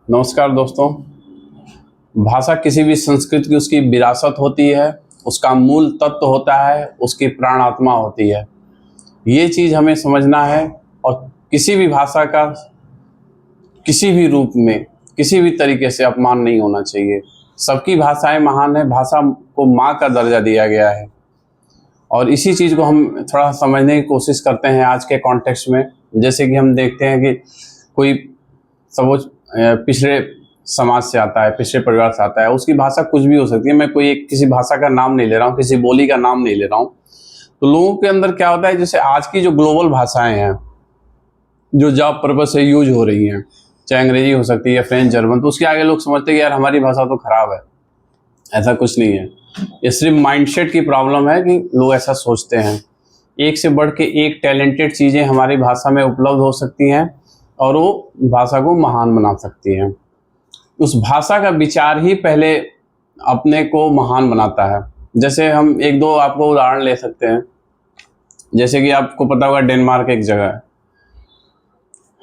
नमस्कार दोस्तों। भाषा किसी भी संस्कृति की उसकी विरासत होती है, उसका मूल तत्व होता है, उसकी प्राण आत्मा होती है। ये चीज़ हमें समझना है और किसी भी भाषा का किसी भी रूप में किसी भी तरीके से अपमान नहीं होना चाहिए। सबकी भाषाएं महान है, भाषा को माँ का दर्जा दिया गया है और इसी चीज़ को हम थोड़ा समझने की कोशिश करते हैं आज के कॉन्टेक्स्ट में। जैसे कि हम देखते हैं कि कोई सपोज पिछड़े समाज से आता है, पिछड़े परिवार से आता है, उसकी भाषा कुछ भी हो सकती है। मैं कोई किसी भाषा का नाम नहीं ले रहा हूँ, किसी बोली का नाम नहीं ले रहा हूँ। तो लोगों के अंदर क्या होता है, जैसे आज की जो ग्लोबल भाषाएं हैं जो जॉब पर्पज से यूज हो रही हैं, चाहे अंग्रेजी हो सकती है, फ्रेंच, जर्मन, तो उसके आगे लोग समझते हैं कि यार हमारी भाषा तो खराब है। ऐसा कुछ नहीं है, ये सिर्फ माइंडसेट की प्रॉब्लम है कि लोग ऐसा सोचते हैं। एक से बढ़ के एक टैलेंटेड चीज़ें हमारी भाषा में उपलब्ध हो सकती हैं और वो भाषा को महान बना सकती हैं। उस भाषा का विचार ही पहले अपने को महान बनाता है। जैसे हम एक दो आपको उदाहरण ले सकते हैं। जैसे कि आपको पता होगा डेनमार्क एक जगह है,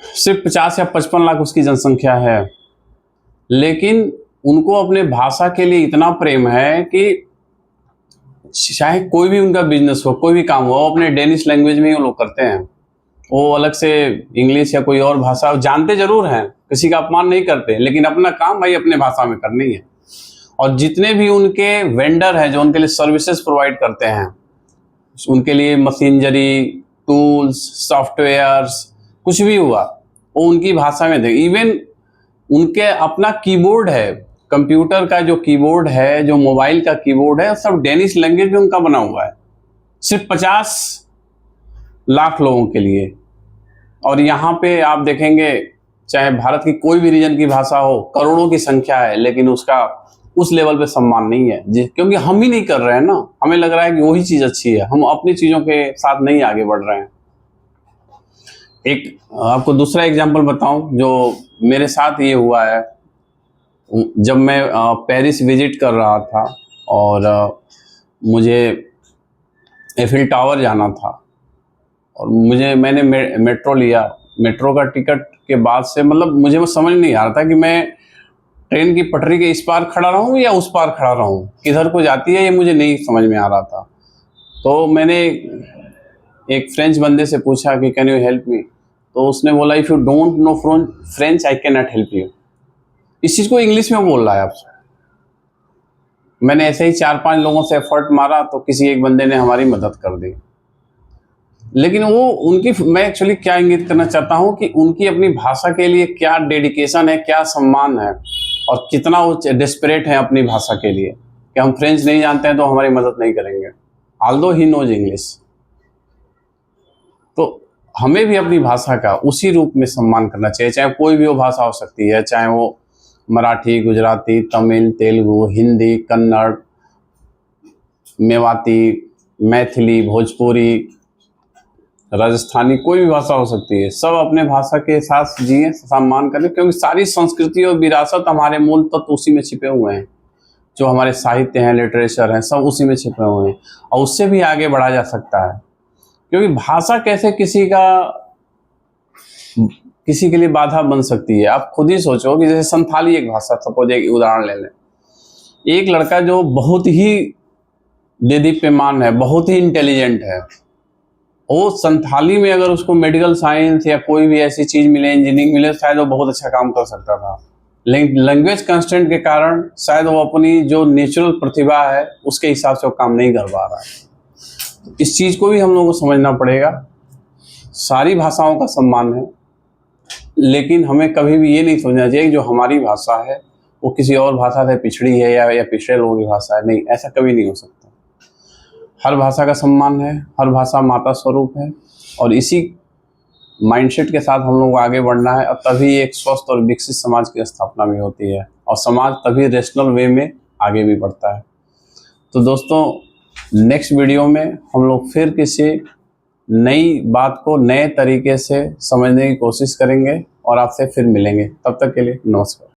सिर्फ 50 या 55 लाख उसकी जनसंख्या है, लेकिन उनको अपने भाषा के लिए इतना प्रेम है कि चाहे कोई भी उनका बिजनेस हो, कोई भी काम हो, वो अपने डेनिश लैंग्वेज में ही वो लोग करते हैं। वो अलग से इंग्लिश या कोई और भाषा जानते जरूर हैं, किसी का अपमान नहीं करते, लेकिन अपना काम भाई अपने भाषा में करनी है। और जितने भी उनके वेंडर हैं जो उनके लिए सर्विसेज प्रोवाइड करते हैं, उनके लिए मशीनरी, टूल्स, सॉफ्टवेयर्स, कुछ भी हुआ वो उनकी भाषा में दे। इवन उनके अपना कीबोर्ड है, कंप्यूटर का जो कीबोर्ड है, जो मोबाइल का कीबोर्ड है, सब डेनिश लैंग्वेज में उनका बना हुआ है, सिर्फ 50 लाख लोगों के लिए। और यहाँ पे आप देखेंगे चाहे भारत की कोई भी रीजन की भाषा हो, करोड़ों की संख्या है, लेकिन उसका उस लेवल पे सम्मान नहीं है क्योंकि हम ही नहीं कर रहे हैं ना। हमें लग रहा है कि वही चीज़ अच्छी है, हम अपनी चीज़ों के साथ नहीं आगे बढ़ रहे हैं। एक आपको दूसरा एग्जाम्पल बताऊं जो मेरे साथ ये हुआ है। जब मैं पेरिस विजिट कर रहा था और मुझे एफिल टावर जाना था और मैंने मेट्रो लिया। मेट्रो का टिकट के बाद से मतलब मुझे समझ नहीं आ रहा था कि मैं ट्रेन की पटरी के इस पार खड़ा रहूं या उस पार खड़ा रहूं, किधर को जाती है ये मुझे नहीं समझ में आ रहा था। तो मैंने एक फ्रेंच बंदे से पूछा कि कैन यू हेल्प मी, तो उसने बोला if you don't know French I can not help you. इस चीज़ को इंग्लिश में बोल रहा है आपसे। मैंने ऐसे ही 4-5 लोगों से एफर्ट मारा तो किसी एक बंदे ने हमारी मदद कर दी। लेकिन वो उनकी, मैं एक्चुअली क्या इंगित करना चाहता हूँ कि उनकी अपनी भाषा के लिए क्या डेडिकेशन है, क्या सम्मान है और कितना वो डेस्परेट है अपनी भाषा के लिए कि हम फ्रेंच नहीं जानते हैं तो हमारी मदद नहीं करेंगे, ऑल्दो ही नोज इंग्लिश। तो हमें भी अपनी भाषा का उसी रूप में सम्मान करना चाहिए, चाहे कोई भी वो भाषा हो सकती है, चाहे वो मराठी, गुजराती, तमिल, तेलुगु, हिंदी, कन्नड़, मेवाती, मैथिली, भोजपुरी, राजस्थानी, कोई भी भाषा हो सकती है। सब अपने भाषा के साथ जिए, सम्मान करें, क्योंकि सारी संस्कृति और विरासत हमारे मूल तत्व उसी में छिपे हुए हैं। जो हमारे साहित्य हैं, लिटरेचर हैं, सब उसी में छिपे हुए हैं और उससे भी आगे बढ़ा जा सकता है। क्योंकि भाषा कैसे किसी के लिए बाधा बन सकती है, आप खुद ही सोचो कि जैसे संथाली एक भाषा, सपोज एक उदाहरण ले लें। एक लड़का जो बहुत ही देदीप्यमान है, बहुत ही इंटेलिजेंट है, वो संथाली में अगर उसको मेडिकल साइंस या कोई भी ऐसी चीज़ मिले, इंजीनियरिंग मिले, शायद वो बहुत अच्छा काम कर सकता था। लेकिन लैंग्वेज कंस्ट्रेंट के कारण शायद वो अपनी जो नेचुरल प्रतिभा है उसके हिसाब से वो काम नहीं कर पा रहा है। इस चीज़ को भी हम लोगों को समझना पड़ेगा। सारी भाषाओं का सम्मान है, लेकिन हमें कभी भी ये नहीं सोचना चाहिए कि जो हमारी भाषा है वो किसी और भाषा से पिछड़ी है या पिछड़े लोगों की भाषा है। नहीं, ऐसा कभी नहीं हो सकता। हर भाषा का सम्मान है, हर भाषा माता स्वरूप है और इसी माइंडसेट के साथ हम लोग को आगे बढ़ना है। और तभी एक स्वस्थ और विकसित समाज की स्थापना भी होती है और समाज तभी रेशनल वे में आगे भी बढ़ता है। तो दोस्तों, नेक्स्ट वीडियो में हम लोग फिर किसी नई बात को नए तरीके से समझने की कोशिश करेंगे और आपसे फिर मिलेंगे। तब तक के लिए नमस्कार।